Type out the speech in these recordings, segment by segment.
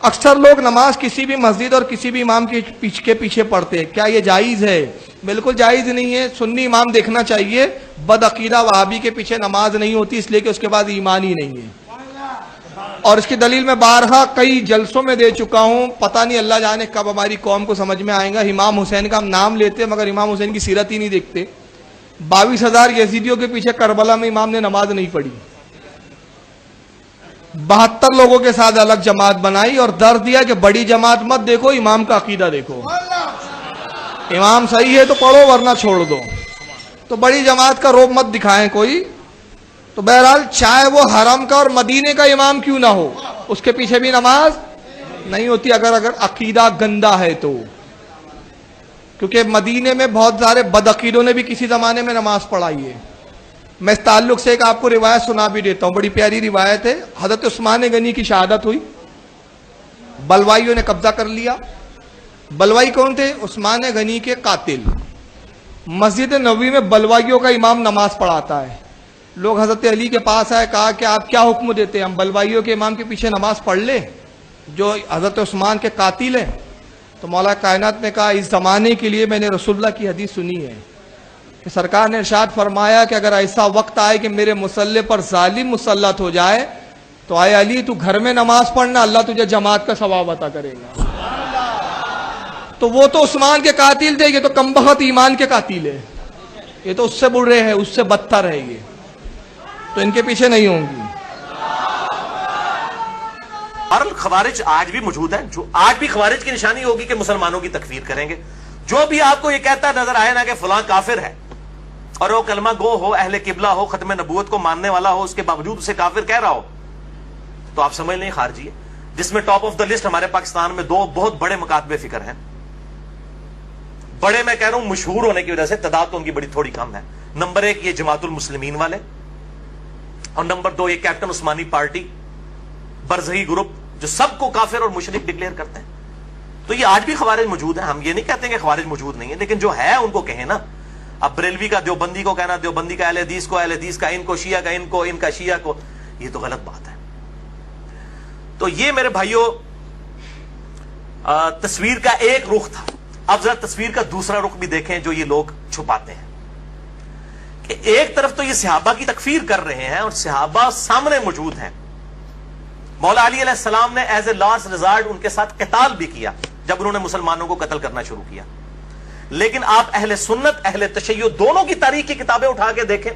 اکثر لوگ نماز کسی بھی مسجد اور کسی بھی امام کے پیچھے پڑھتے ہیں، کیا یہ جائز ہے؟ بالکل جائز نہیں ہے۔ سنی امام دیکھنا چاہیے۔ بد عقیدہ وہابی کے پیچھے نماز نہیں ہوتی، اس لیے کہ اس کے بعد ایمان ہی نہیں ہے، اور اس کی دلیل میں بارہا کئی جلسوں میں دے چکا ہوں۔ پتہ نہیں اللہ جانے کب ہماری قوم کو سمجھ میں آئے گا۔ امام حسین کا ہم نام لیتے مگر امام حسین کی سیرت ہی نہیں دیکھتے۔ 22,000 یزیدیوں کے پیچھے کربلا میں امام نے نماز نہیں پڑھی، 72 لوگوں کے ساتھ الگ جماعت بنائی اور در دیا کہ بڑی جماعت مت دیکھو، امام کا عقیدہ دیکھو، امام صحیح ہے تو پڑھو ورنہ چھوڑ دو۔ تو بڑی جماعت کا روب مت دکھائیں کوئی۔ تو بہرحال چاہے وہ حرم کا اور مدینے کا امام کیوں نہ ہو، اس کے پیچھے بھی نماز نہیں ہوتی اگر عقیدہ گندا ہے تو، کیونکہ مدینے میں بہت سارے بدعقیدوں نے بھی کسی زمانے میں نماز پڑھائی ہے۔ میں اس تعلق سے ایک آپ کو روایت سنا بھی دیتا ہوں، بڑی پیاری روایت ہے۔ حضرت عثمان غنی کی شہادت ہوئی، بلوائیوں نے قبضہ کر لیا۔ بلوائی کون تھے؟ عثمان غنی کے قاتل۔ مسجد نبوی میں بلوائیوں کا امام نماز پڑھاتا ہے۔ لوگ حضرت علی کے پاس آئے، کہا کہ آپ کیا حکم دیتے ہیں، ہم بلوائیوں کے امام کے پیچھے نماز پڑھ لیں جو حضرت عثمان کے قاتل ہیں؟ تو مولا کائنات نے کہا اس زمانے کے لیے میں نے رسول اللہ کی حدیث سنی ہے کہ سرکار نے ارشاد فرمایا کہ اگر ایسا وقت آئے کہ میرے مصلی پر ظالم مسلط ہو جائے تو اے علی تو گھر میں نماز پڑھنا، اللہ تجھے جماعت کا ثواب عطا کرے گا۔ تو وہ تو عثمان کے قاتل تھے، یہ تو کمبخت ایمان کے قاتل ہے، یہ تو اس سے برے ہیں، اس سے بدتر ہے، یہ تو ان کے پیچھے نہیں ہوں گی۔ اور خوارج آج بھی موجود ہیں، جو آج بھی خوارج کی نشانی ہوگی کہ مسلمانوں کی تکفیر کریں گے۔ جو بھی آپ کو یہ کہتا نظر آئے نا کہ فلاں کافر ہے اور وہ کلمہ گو ہو، اہل قبلہ ہو، ختم نبوت کو ماننے والا ہو، اس کے باوجود اسے کافر کہہ رہا ہو، تو آپ سمجھ لیں خارجی ہے۔ جس میں ٹاپ آف دا لسٹ ہمارے پاکستان میں 2 بہت بڑے مکاتب فکر ہیں۔ بڑے میں کہہ رہا ہوں مشہور ہونے کی وجہ سے، تعداد تو ان کی بڑی تھوڑی کم ہے۔ نمبر 1 یہ جماعت المسلمین والے، اور نمبر 2 یہ کیپٹن عثمانی پارٹی، برزہی گروپ، جو سب کو کافر اور مشرک ڈکلیئر کرتے ہیں۔ تو یہ آج بھی خوارج موجود ہیں، ہم یہ نہیں کہتے کہ خوارج موجود نہیں ہے، لیکن جو ہے ان کو کہیں نا۔ اب بریلوی کا دیوبندی کو کہنا، دیوبندی کا اہل حدیث کو، اہل حدیث کا ان کو، شیعہ کا ان کو، ان کا شیعہ کو، یہ تو غلط بات ہے۔ تو یہ میرے بھائیوں تصویر کا ایک رخ تھا۔ اب ذرا تصویر کا دوسرا رخ بھی دیکھیں جو یہ لوگ چھپاتے ہیں، کہ ایک طرف تو یہ صحابہ کی تکفیر کر رہے ہیں اور صحابہ سامنے موجود ہیں۔ مولا علی علیہ السلام نے ایز اے لاسٹ ریزارٹ ان کے ساتھ قتال بھی کیا جب انہوں نے مسلمانوں کو قتل کرنا شروع کیا۔ لیکن آپ اہل سنت، اہل تشیع دونوں کی تاریخ کی کتابیں اٹھا کے دیکھیں،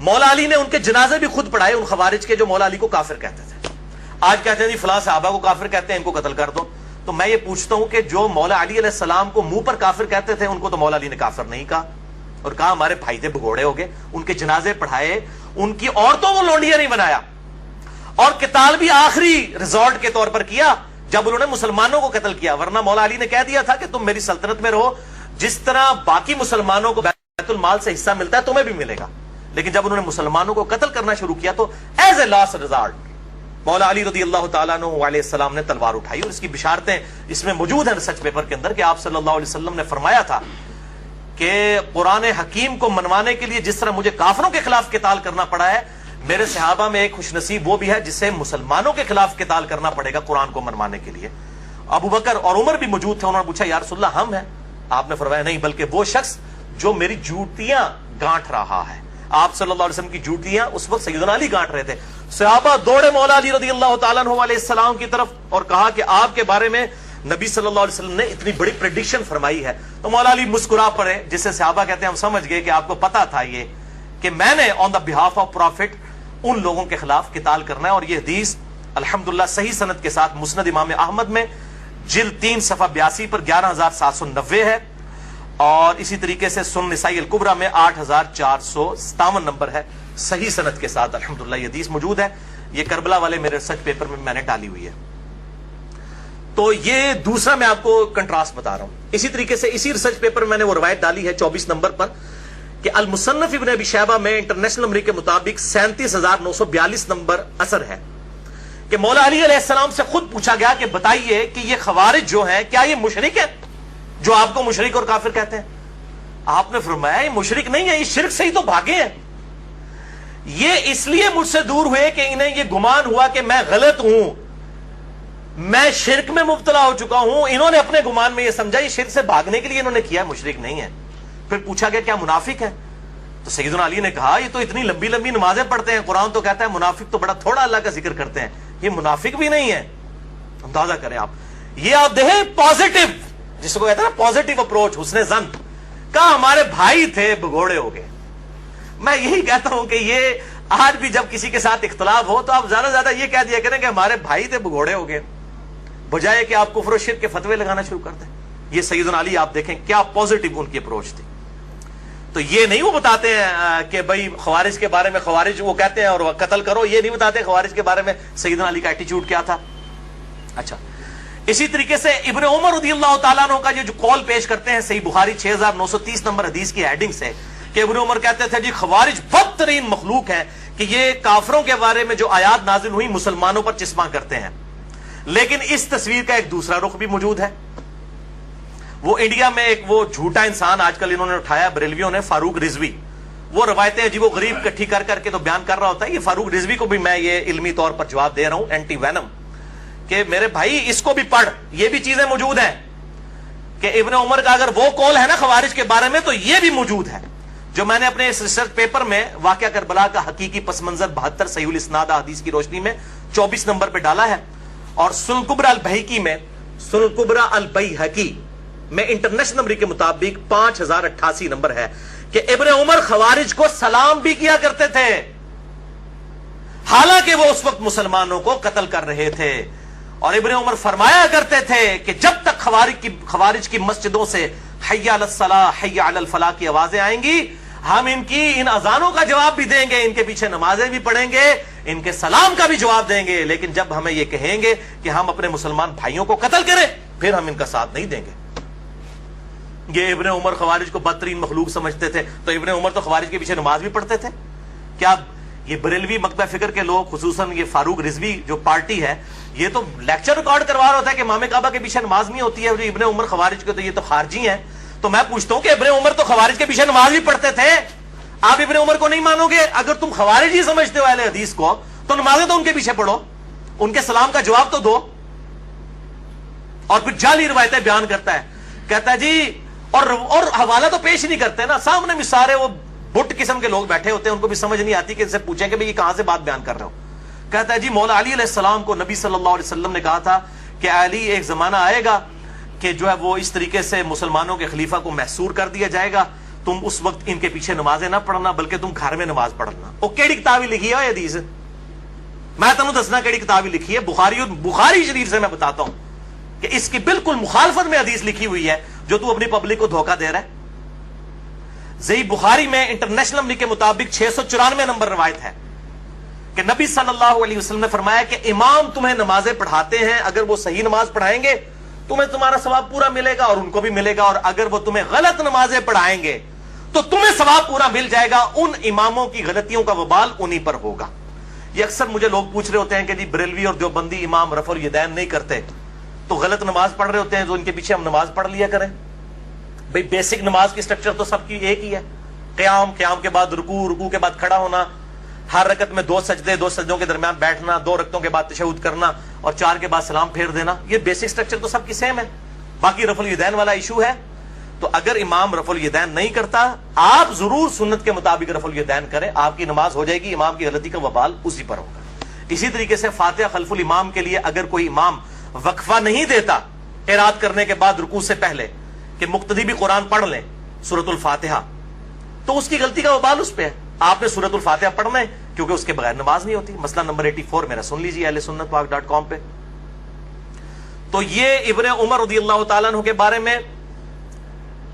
مولا علی نے ان کے جنازے بھی خود پڑھائے، ان خوارج کے جو مولا علی کو کافر کہتے تھے۔ آج کہتے ہیں جی فلاں صحابہ کو کافر کہتے ہیں، ان کو قتل کر دو۔ تو میں یہ پوچھتا ہوں کہ جو مولا علی علیہ السلام کو منہ پر کافر کہتے تھے، ان کو تو مولا علی نے کافر نہیں کہا، اور کہا ہمارے بھائی تھے، بھگوڑے ہو گئے، ان کے جنازے پڑھائے، ان کی عورتوں کو لونڈیاں نہیں بنایا، اور قتال بھی آخری ریزورٹ کے طور پر کیا جب انہوں نے مسلمانوں کو قتل کیا۔ ورنہ مولا علی نے کہہ دیا تھا کہ تم میری سلطنت میں رہو، جس طرح باقی مسلمانوں کو بیت المال سے حصہ ملتا ہے تمہیں بھی ملے گا۔ لیکن جب انہوں نے مسلمانوں کو قتل کرنا شروع کیا تو ایز اے لاسٹ ریزارٹ مولا علی رضی اللہ تعالیٰ عنہ علیہ السلام نے تلوار اٹھائی، اور اس کی بشارتیں اس میں موجود ہیں ریسرچ پیپر کے اندر، کہ آپ صلی اللہ علیہ وسلم نے فرمایا تھا کہ قرآن حکیم کو منوانے کے لیے جس طرح مجھے کافروں کے خلاف قتال کرنا پڑا ہے، میرے صحابہ میں ایک خوش نصیب وہ بھی ہے جسے مسلمانوں کے خلاف قتال کرنا پڑے گا قرآن کو منوانے کے لیے۔ ابو بکر اور عمر بھی موجود تھے، انہوں نے پوچھا یا رسول اللہ ہم ہیں؟ آپ نے فرمایا نہیں، بلکہ وہ شخص جو میری جوتیاں گانٹ رہا ہے۔ آپ صلی اللہ علیہ وسلم کی جوتیاں اس وقت سیدنا علی گانٹ رہے تھے۔ صحابہ دوڑے مولا علی رضی اللہ تعالیٰ عنہ علیہ السلام کی طرف اور کہا کہ آپ کے بارے میں نبی صلی اللہ علیہ وسلم نے اتنی بڑی پریڈکشن فرمائی ہے۔ تو مولا علی مسکرا پڑے، جسے صحابہ کہتے ہیں ہم سمجھ گئے کہ آپ کو پتا تھا یہ کہ میں نے آن دا بہاف آف پروفٹ ان لوگوں کے خلاف قتال کرنا ہے۔ اور یہ حدیث الحمدللہ صحیح سند کے ساتھ مسند امام احمد میں جلد 3 صفحہ 82 پر 11790 ہے، اور اسی طریقے سے سنن نسائی الکبریٰ میں 8457 نمبر ہے، صحیح سند کے ساتھ الحمدللہ یہ حدیث موجود ہے۔ یہ کربلا والے میرے ریسرچ پیپر میں نے ڈالی ہوئی ہے۔ تو یہ دوسرا میں آپ کو کنٹراسٹ بتا رہا ہوں۔ اسی طریقے سے اسی ریسرچ پیپر میں نے وہ روایت ڈالی ہے 24 نمبر پر کہ المصنف ابن ابی شیبہ میں انٹرنیشنل نمبر کے مطابق 37942 نمبر اثر ہے کہ مولا علی علیہ السلام سے خود پوچھا گیا کہ بتائیے کہ یہ خوارج جو ہیں کیا یہ مشرک ہیں جو آپ کو مشرک اور کافر کہتے ہیں؟ آپ نے فرمایا یہ مشرک نہیں ہے, یہ شرک سے ہی تو بھاگے ہیں. یہ اس لیے مجھ سے دور ہوئے کہ انہیں یہ گمان ہوا کہ میں غلط ہوں, میں شرک میں مبتلا ہو چکا ہوں. انہوں نے اپنے گمان میں یہ سمجھا یہ شرک سے بھاگنے کے لیے انہوں نے کیا, مشرک نہیں ہے. پھر پوچھا گیا کیا منافق ہے؟ تو سیدنا علی نے کہا یہ تو اتنی لمبی لمبی نمازیں پڑھتے ہیں, قرآن تو کہتا ہے منافق تو بڑا تھوڑا اللہ کا ذکر کرتے ہیں, یہ منافق بھی نہیں ہے. اندازہ کریں آپ, یہ آپ دیکھیں پازیٹو, جس کو کہتے ہیں نا پازیٹو اپروچ, حسن ظن. کہا ہمارے بھائی تھے بگوڑے ہو گئے. میں یہی کہتا ہوں کہ یہ آج بھی جب کسی کے ساتھ اختلاف ہو تو آپ زیادہ سے زیادہ یہ کہہ دیا کریں کہ ہمارے بھائی تھے بگوڑے ہو گئے, بجائے کہ آپ کفر و شرک کے فتوے لگانا شروع کر دیں. یہ سیدنا علی آپ دیکھیں کیا پازیٹو ان کی اپروچ تھی. تو یہ نہیں وہ بتاتے ہیں کہ بھائی خوارج کے بارے میں, خوارج وہ کہتے ہیں اور قتل کرو, یہ نہیں بتاتے خوارج کے بارے میں سیدنا علی کا ایٹیچیوڈ کیا تھا. اچھا, اسی طریقے سے ابن عمر رضی اللہ تعالیٰ عنہ کا جو قول پیش کرتے ہیں صحیح بخاری 6930 نمبر حدیث کی ہیڈنگ سے, کہ ابن عمر کہتے تھے جی خوارج بدترین مخلوق ہے, کہ یہ کافروں کے بارے میں جو آیات نازل ہوئی مسلمانوں پر چسپاں کرتے ہیں. لیکن اس تصویر کا ایک دوسرا رخ بھی موجود ہے. وہ انڈیا میں ایک وہ جھوٹا انسان آج کل انہوں نے اٹھایا بریلویوں نے, فاروق رضوی. وہ روایتیں عجیب و غریب کٹھی کر کر کے تو بیان کر رہا ہوتا ہے. یہ فاروق رضوی کو بھی میں یہ علمی طور پر جواب دے رہا ہوں, اینٹی وینم, کہ میرے بھائی اس کو بھی پڑھ, یہ بھی چیزیں موجود ہیں کہ ابن عمر کا اگر وہ قول ہے نا خوارج کے بارے میں تو یہ بھی موجود ہے, جو میں نے اپنے اس ریسرچ پیپر میں واقعہ کربلا کا حقیقی پس منظر 72 صحیح الاسناد حدیث کی روشنی میں 24 نمبر پہ ڈالا ہے. اور سنن کبری البیہقی میں, سنن کبری البیہقی میں انٹرنیشنل نمبر کے مطابق 5088 نمبر ہے کہ ابن عمر خوارج کو سلام بھی کیا کرتے تھے, حالانکہ وہ اس وقت مسلمانوں کو قتل کر رہے تھے. اور ابن عمر فرمایا کرتے تھے کہ جب تک خوارج کی مسجدوں سے حی علی الصلاح حی علی الفلاح کی آوازیں آئیں گی, ہم ان اذانوں کا جواب بھی دیں گے, ان کے پیچھے نمازیں بھی پڑھیں گے, ان کے سلام کا بھی جواب دیں گے, لیکن جب ہمیں یہ کہیں گے کہ ہم اپنے مسلمان بھائیوں کو قتل کریں پھر ہم ان کا ساتھ نہیں دیں گے. یہ ابن عمر خوارج کو بدترین مخلوق سمجھتے تھے. تو ابن عمر تو خوارج کے پیچھے نماز بھی پڑھتے تھے. کیا یہ بریلوی مکتبہ فکر کے لوگ, خصوصاً یہ فاروق رضوی جو پارٹی ہے, یہ تو لیکچر ریکارڈ کروا رہا ہوتا ہے کہ امام کعبہ کے پیچھے نماز نہیں ہوتی ہے, اور ابن عمر خوارج کے تو یہ تو خارجی ہیں. تو میں پوچھتا ہوں کہ ابن عمر تو خوارج کے پیچھے نماز بھی پڑھتے تھے, آپ ابن عمر کو نہیں مانو گے؟ اگر تم خوارج ہی سمجھتے ہو اہل حدیث کو تو نمازیں تو ان کے پیچھے پڑھو, ان کے سلام کا جواب تو دو. اور پھر جعلی روایتیں بیان کرتا ہے, کہتا ہے جی, اور حوالہ تو پیش نہیں کرتے نا, سامنے بھی سارے وہ بٹ قسم کے لوگ بیٹھے ہوتے ہیں, ان کو بھی سمجھ نہیں آتی کہ ان سے پوچھیں کہ بھئی یہ کہاں سے بات بیان کر رہے ہو. کہتا ہے جی مولا علی علیہ السلام کو نبی صلی اللہ علیہ وسلم نے کہا تھا کہ علی ایک زمانہ آئے گا کہ جو ہے وہ اس طریقے سے مسلمانوں کے خلیفہ کو محصور کر دیا جائے گا, تم اس وقت ان کے پیچھے نمازیں نہ پڑھنا بلکہ تم گھر میں نماز پڑھنا. وہ کیڑی کتاب لکھی ہے حدیث, میں تمہیں دسنا کیڑی کتاب لکھی ہے, بخاری شریف سے میں بتاتا ہوں کہ اس کی بالکل مخالفت میں حدیث لکھی ہوئی ہے جو تو اپنی پبلک کو دھوکہ دے رہا ہے. صحیح بخاری میں انٹرنیشنل نمبر کے مطابق 694 نمبر روایت ہے کہ نبی صلی اللہ علیہ وسلم نے فرمایا کہ امام تمہیں نمازیں پڑھاتے ہیں, اگر وہ صحیح نماز پڑھائیں گے تمہیں تمہارا ثواب پورا ملے گا اور ان کو بھی ملے گا, اور اگر وہ تمہیں غلط نمازیں پڑھائیں گے تو تمہیں ثواب پورا مل جائے گا, ان اماموں کی غلطیوں کا وبال انہی پر ہوگا. یہ اکثر مجھے لوگ پوچھ رہے ہوتے ہیں کہ جی بریلوی اور دیوبندی امام رفع الیدین نہیں کرتے تو غلط نماز پڑھ رہے ہوتے ہیں, تو ان کے پیچھے ہم نماز پڑھ لیا کریں. بھئی بیسک نماز کی سٹرکچر تو سب کی ایک ہی ہے, قیام کے بعد رکوع کے بعد کھڑا ہونا, ہر رکعت میں 2 سجدے, 2 سجدوں کے درمیان بیٹھنا, 2 رکعتوں کے بعد تشہد کرنا اور 4 کے بعد سلام پھیر دینا. یہ بیسک سٹرکچر تو سب کی سیم ہے. باقی رفع الیدین والا ایشو ہے. تو اگر امام رفع الیدین نہیں کرتا, آپ ضرور سنت کے مطابق رفع الیدین کریں, آپ کی نماز ہو جائے گی, امام کی غلطی کا وبال اسی پر ہوگا. اسی طریقے سے فاتحہ خلف الامام کے لیے اگر کوئی امام وقفہ نہیں دیتا قرات کرنے کے بعد رکوع سے پہلے کہ مقتدی بھی قرآن پڑھ لیں سورۃ الفاتحہ, تو اس کی غلطی کا وبال اس پہ ہے. آپ نے سورۃ الفاتحہ پڑھنا ہے کیونکہ اس کے بغیر نماز نہیں ہوتی. مسئلہ نمبر 84 میرا سن لیجیے اہل سنت پاک .com پہ. تو یہ ابن عمر رضی اللہ تعالیٰ عنہ کے بارے میں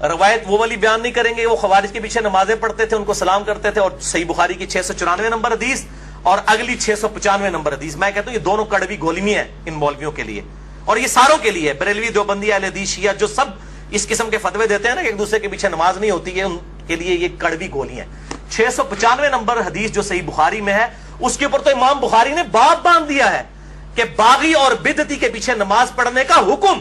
روایت وہ والی بیان نہیں کریں گے, وہ خوارج کے پیچھے نمازیں پڑھتے تھے, ان کو سلام کرتے تھے, اور صحیح بخاری کی 694 نمبر حدیث اور اگلی 695 نمبر حدیث, میں کہتا ہوں یہ دونوں کڑوی گولیاں ہیں ان مولویوں کے لیے, اور یہ ساروں کے لیے, بریلوی, دیوبندی, اہل حدیث, شیعہ, جو سب اس قسم کے فتوے دیتے ہیں نا کہ ایک دوسرے کے پیچھے نماز نہیں ہوتی ہے, ان کے لیے یہ کڑوی گولیاں ہیں. 695 نمبر حدیث جو صحیح بخاری میں ہے, اس کے اوپر تو امام بخاری نے باب باندھ دیا ہے کہ باغی اور بدعتی کے پیچھے نماز پڑھنے کا حکم.